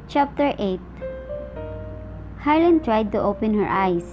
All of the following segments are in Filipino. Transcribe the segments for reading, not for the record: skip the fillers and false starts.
Chapter 8. Harlan tried to open her eyes.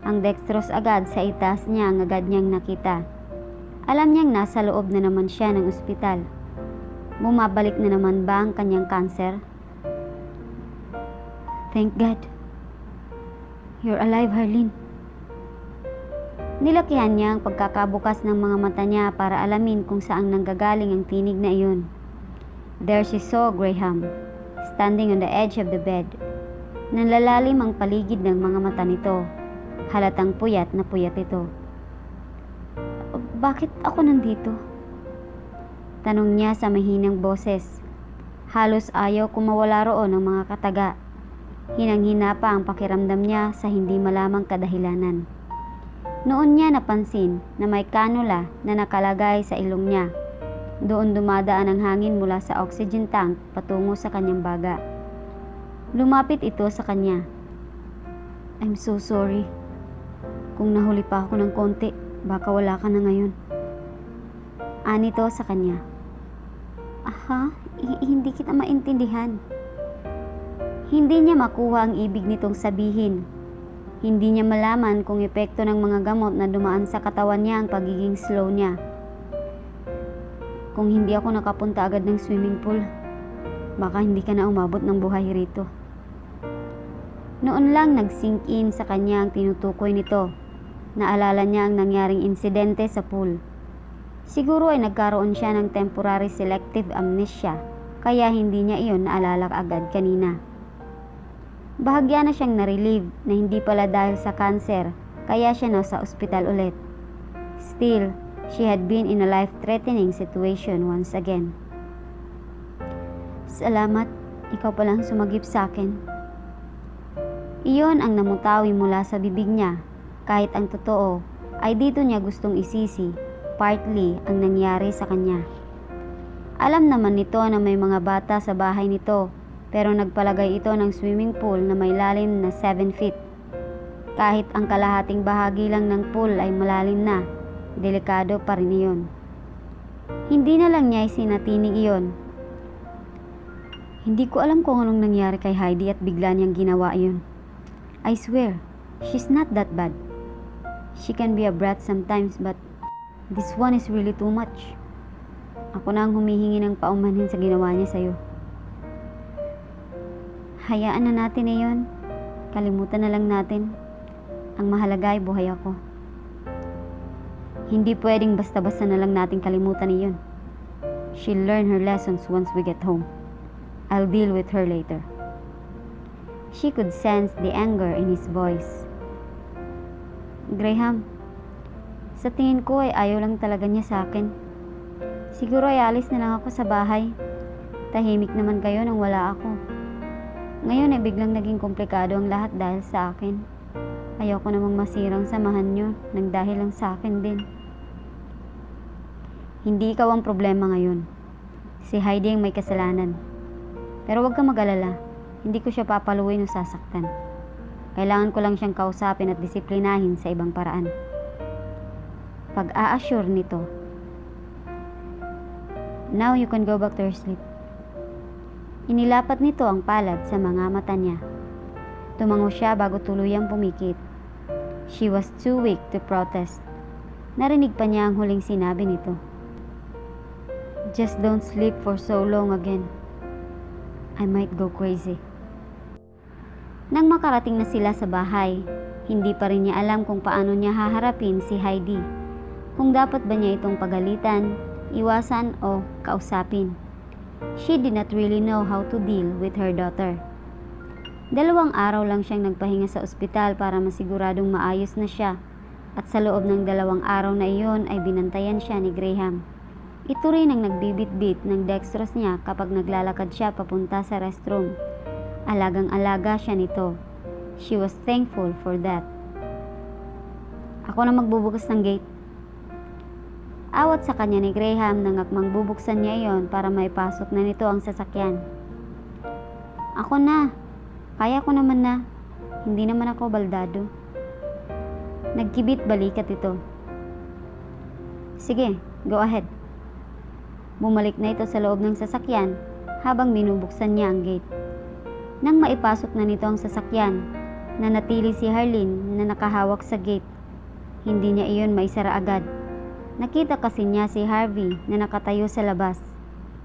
Ang dextrose agad sa itas niya ang agad niyang nakita. Alam niyang nasa loob na naman siya ng ospital. Bumabalik na naman ba ang kanyang cancer? Thank God. You're alive, Harlan. Nilakihan niya ang pagkakabukas ng mga mata niya para alamin kung saan nanggagaling ang tinig na iyon. There she saw Graham, standing on the edge of the bed. Nanlalalim ang paligid ng mga mata nito. Halatang puyat na puyat ito. Bakit ako nandito? Tanong niya sa mahinang boses. Halos ayaw kumawala roon ng mga kataga. Hinang-hina pa ang pakiramdam niya sa hindi malamang kadahilanan. Noon niya napansin na may kanula na nakalagay sa ilong niya. Doon dumadaan ang hangin mula sa oxygen tank patungo sa kanyang baga. Lumapit ito sa kanya. I'm so sorry. Kung nahuli pa ako ng konti, baka wala ka na ngayon. Anito sa kanya. Aha, hindi kita maintindihan. Hindi niya makuha ang ibig nitong sabihin. Hindi niya malaman kung epekto ng mga gamot na dumaan sa katawan niya ang pagiging slow niya. Kung hindi ako nakapunta agad ng swimming pool, baka hindi ka na umabot ng buhay rito. Noon lang nag-sink in sa kanya ang tinutukoy nito. Naalala niya ang nangyaring insidente sa pool. Siguro ay nagkaroon siya ng temporary selective amnesia, kaya hindi niya iyon naalala agad kanina. Bahagya na siyang na-relieve na hindi pala dahil sa cancer, kaya siya nasa ospital ulit. Still, she had been in a life-threatening situation once again. Salamat, ikaw palang sumagip sa akin. Iyon ang namutawi mula sa bibig niya, kahit ang totoo ay dito niya gustong isisi, partly ang nangyari sa kanya. Alam naman nito na may mga bata sa bahay nito, pero nagpalagay ito ng swimming pool na may lalim na 7 feet. Kahit ang kalahating bahagi lang ng pool ay malalim na, delikado pa rin iyon. Hindi na lang niya isinatinig iyon. Hindi ko alam kung anong nangyari kay Heidi at bigla niyang ginawa iyon. I swear, she's not that bad. She can be a brat sometimes, but this one is really too much. Ako na ang humihingi ng paumanhin sa ginawa niya sa'yo. Hayaan na natin na yun. Kalimutan na lang natin. Ang mahalaga ay buhay ako. Hindi pwedeng basta-basta na lang natin kalimutan niyon. She'll learn her lessons once we get home. I'll deal with her later. She could sense the anger in his voice. Graham, sa tingin ko ay ayaw lang talaga niya sa akin. Siguro ay alis na lang ako sa bahay. Tahimik naman kayo nang wala ako. Ngayon ay biglang naging komplikado ang lahat dahil sa akin. Ayoko namang masirang samahan niyo nang dahil lang sa akin din. Hindi ikaw ang problema ngayon. Si Heidi ang may kasalanan. Pero huwag kang mag-alala. Hindi ko siya papaluin o sasaktan. Kailangan ko lang siyang kausapin at disiplinahin sa ibang paraan. Pag-a-assure nito. Now you can go back to your sleep. Inilapat nito ang palad sa mga mata niya. Tumango siya bago tuluyang pumikit. She was too weak to protest. Narinig pa niya ang huling sinabi nito. Just don't sleep for so long again. I might go crazy. Nang makarating na sila sa bahay, hindi pa rin niya alam kung paano niya haharapin si Heidi. Kung dapat ba niya itong pagalitan, iwasan o kausapin. She did not really know how to deal with her daughter. 2 araw lang siyang nagpahinga sa ospital para masiguradong maayos na siya, at sa loob ng 2 araw na iyon ay binantayan siya ni Graham. Ito rin ang nagbibit-bit ng dextrose niya kapag naglalakad siya papunta sa restroom. Alagang-alaga siya nito. She was thankful for that. Ako na magbubukas ng gate. Awat sa kanya ni Graham nang akmang bubuksan niya iyon para maipasok na nito ang sasakyan. Ako na. Kaya ko naman na. Hindi naman ako baldado. Nagkibit balikat ito. Sige, go ahead. Bumalik na ito sa loob ng sasakyan habang binubuksan niya ang gate. Nang maipasok na nito ang sasakyan, nanatili si Harleen na nakahawak sa gate. Hindi niya iyon maisara agad. Nakita kasi niya si Harvey na nakatayo sa labas.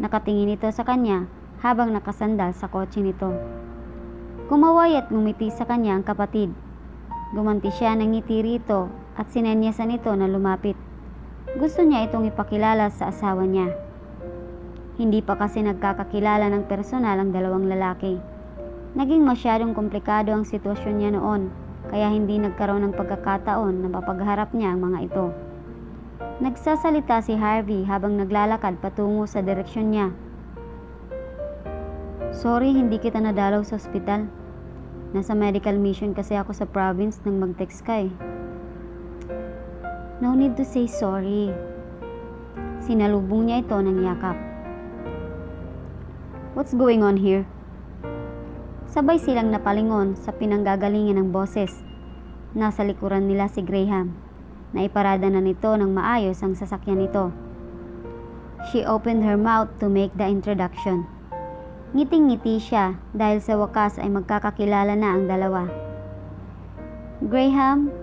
Nakatingin ito sa kanya habang nakasandal sa kotse nito. Kumaway at ngumiti sa kanya ang kapatid. Gumanti siya ng ngiti rito at sinenyasan ito na lumapit. Gusto niya itong ipakilala sa asawa niya. Hindi pa kasi nagkakakilala ng personal ang dalawang lalaki. Naging masyadong komplikado ang sitwasyon niya noon, kaya hindi nagkaroon ng pagkakataon na mapagharap niya ang mga ito. Nagsasalita si Harvey habang naglalakad patungo sa direksyon niya. Sorry, hindi kita nadalaw sa ospital. Nasa medical mission kasi ako sa province nang mag-text ka eh. No need to say sorry. Sinalubong niya ito ng yakap. What's going on here? Sabay silang napalingon sa pinanggagalingan ng boses. Nasa likuran nila si Graham. Naiparada na nito ng maayos ang sasakyan nito. She opened her mouth to make the introduction. Ngiting-ngiti siya dahil sa wakas ay magkakakilala na ang dalawa. Graham,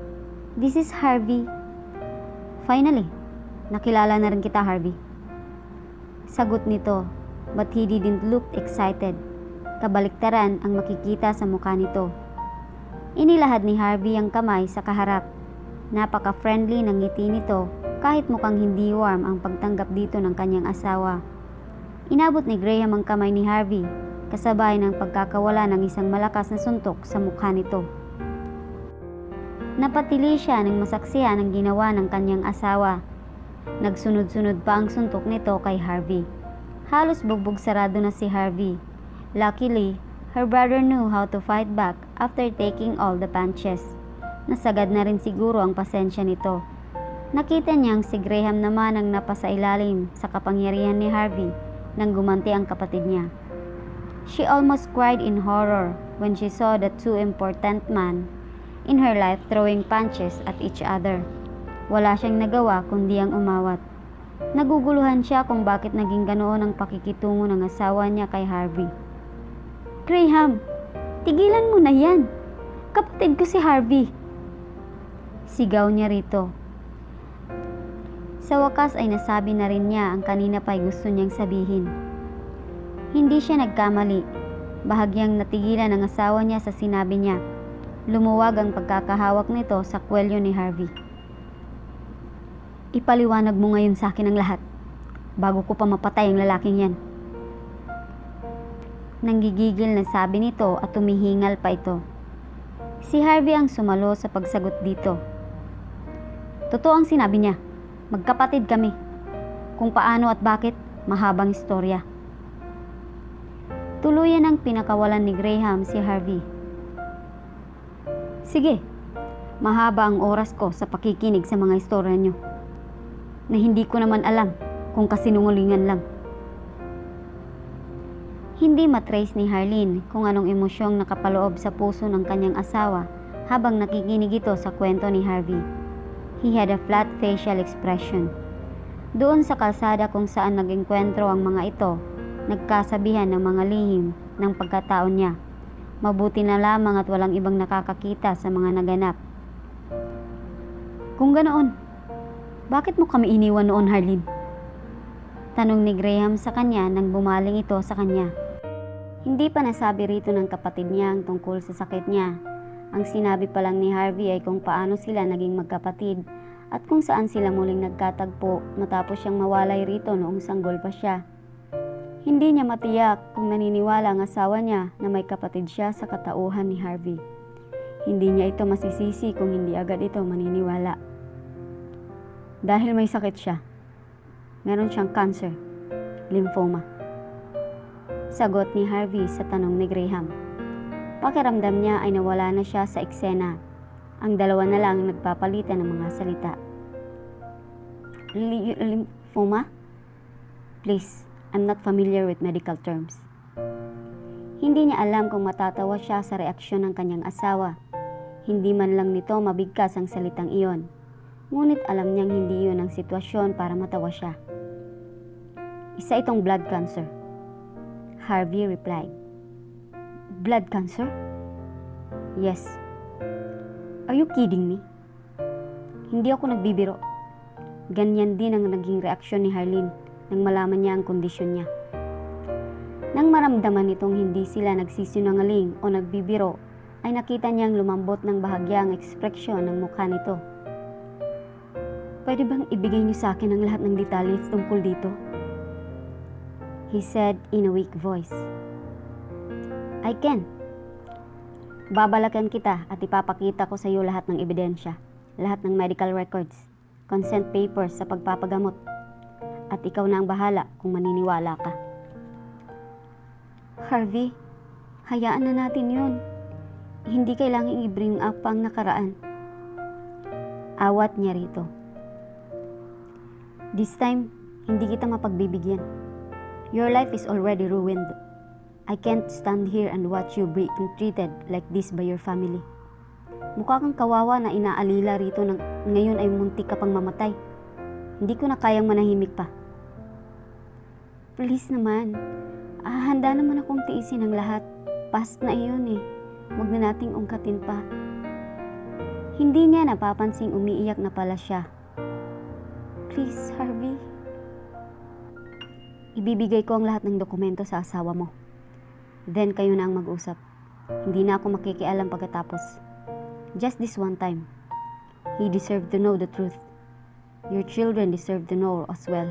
this is Harvey. Finally, nakilala na rin kita, Harvey. Sagot nito, but he didn't look excited. Kabaliktaran ang makikita sa mukha nito. Inilahad ni Harvey ang kamay sa kaharap. Napaka-friendly ng ngiti nito kahit mukhang hindi warm ang pagtanggap dito ng kanyang asawa. Inabot ni Graham ang kamay ni Harvey kasabay ng pagkakawala ng isang malakas na suntok sa mukha nito. Napatili siya ng masaksihan ang ginawa ng kanyang asawa. Nagsunod-sunod pa ang suntok nito kay Harvey. Halos bugbog sarado na si Harvey. Luckily, her brother knew how to fight back after taking all the punches. Nasagad na rin siguro ang pasensya nito. Nakita niyang si Graham naman ang napasailalim sa kapangyarihan ni Harvey nang gumanti ang kapatid niya. She almost cried in horror when she saw the two important men in her life throwing punches at each other. Wala siyang nagawa kundi ang umawat. Naguguluhan siya kung bakit naging ganoon ang pakikitungo ng asawa niya kay Harvey. Graham, tigilan mo na yan. Kapatid ko si Harvey. Sigaw niya rito. Sa wakas ay nasabi na rin niya ang kanina pa'y gusto niyang sabihin. Hindi siya nagkamali. Bahagyang natigilan ang asawa niya sa sinabi niya. Lumuwag ang pagkakahawak nito sa kwelyo ni Harvey. Ipaliwanag mo ngayon sa akin ang lahat, bago ko pa mapatay ang lalaking yan. Nanggigigil na sabi nito at tumihingal pa ito. Si Harvey ang sumalo sa pagsagot dito. Totoo ang sinabi niya. Magkapatid kami. Kung paano at bakit, mahabang istorya. Tuluyan ang pinakawalan ni Graham si Harvey. Sige, mahaba ang oras ko sa pakikinig sa mga istorya niyo. Na hindi ko naman alam kung kasinungalingan lang. Hindi matrace ni Harleen kung anong emosyong nakapaloob sa puso ng kanyang asawa habang nakikinig ito sa kwento ni Harvey. He had a flat facial expression. Doon sa kalsada kung saan nag-engkwentro ang mga ito, nagkasabihan ng mga lihim ng pagkataon niya. Mabuti na lamang at walang ibang nakakakita sa mga naganap. Kung ganoon, bakit mo kami iniwan noon, Harleen? Tanong ni Graham sa kanya nang bumaling ito sa kanya. Hindi pa nasabi rito ng kapatid niya ang tungkol sa sakit niya. Ang sinabi pa lang ni Harvey ay kung paano sila naging magkapatid at kung saan sila muling nagkatagpo matapos siyang mawalay rito noong sanggol pa siya. Hindi niya matiyak kung naniniwala ang asawa niya na may kapatid siya sa katauhan ni Harvey. Hindi niya ito masisisi kung hindi agad ito maniniwala. Dahil may sakit siya. Meron siyang cancer, lymphoma. Sagot ni Harvey sa tanong ni Graham. Pakiramdam niya ay nawala na siya sa eksena. Ang dalawa na lang nagpapalitan ng mga salita. Lymphoma? Please, I'm not familiar with medical terms. Hindi niya alam kung matatawa siya sa reaksyon ng kanyang asawa. Hindi man lang nito mabigkas ang salitang iyon. Ngunit alam niyang hindi iyon ang sitwasyon para matawa siya. Isa itong blood cancer, Harvey replied. Blood cancer? Yes. Are you kidding me? Hindi ako nagbibiro. Ganyan din ang naging reaksyon ni Harleen nang malaman niya ang kondisyon niya. Nang maramdaman nitong hindi sila nagsisinungaling o nagbibiro, ay nakita niyang lumambot ng bahagya ang ekspresyon ng mukha nito. Pwede bang ibigay niyo sa akin ang lahat ng detalye tungkol dito? He said in a weak voice. I can. Babalakan kita at ipapakita ko sa iyo lahat ng ebidensya, lahat ng medical records, consent papers sa pagpapagamot, at ikaw na ang bahala kung maniniwala ka. Harvey, hayaan na natin yun. Hindi kailangang i-bring up ang nakaraan. Awat niya rito. This time, hindi kita mapagbibigyan. Your life is already ruined. I can't stand here and watch you being treated like this by your family. Mukha kang kawawa na inaalila rito na ngayon ay muntik ka pang mamatay. Hindi ko na kayang manahimik pa. Please naman, handa naman akong tiisin ang lahat. Past na iyon eh. Huwag na nating ungkatin pa. Hindi niya napapansing umiiyak na pala siya. Please, Harvey. Ibibigay ko ang lahat ng dokumento sa asawa mo. Then kayo na ang mag-usap. Hindi na ako makikialam pagkatapos. Just this one time. He deserved to know the truth. Your children deserve to know as well.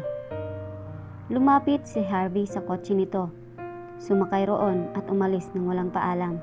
Lumapit si Harvey sa kotse nito. Sumakay roon at umalis nang walang paalam.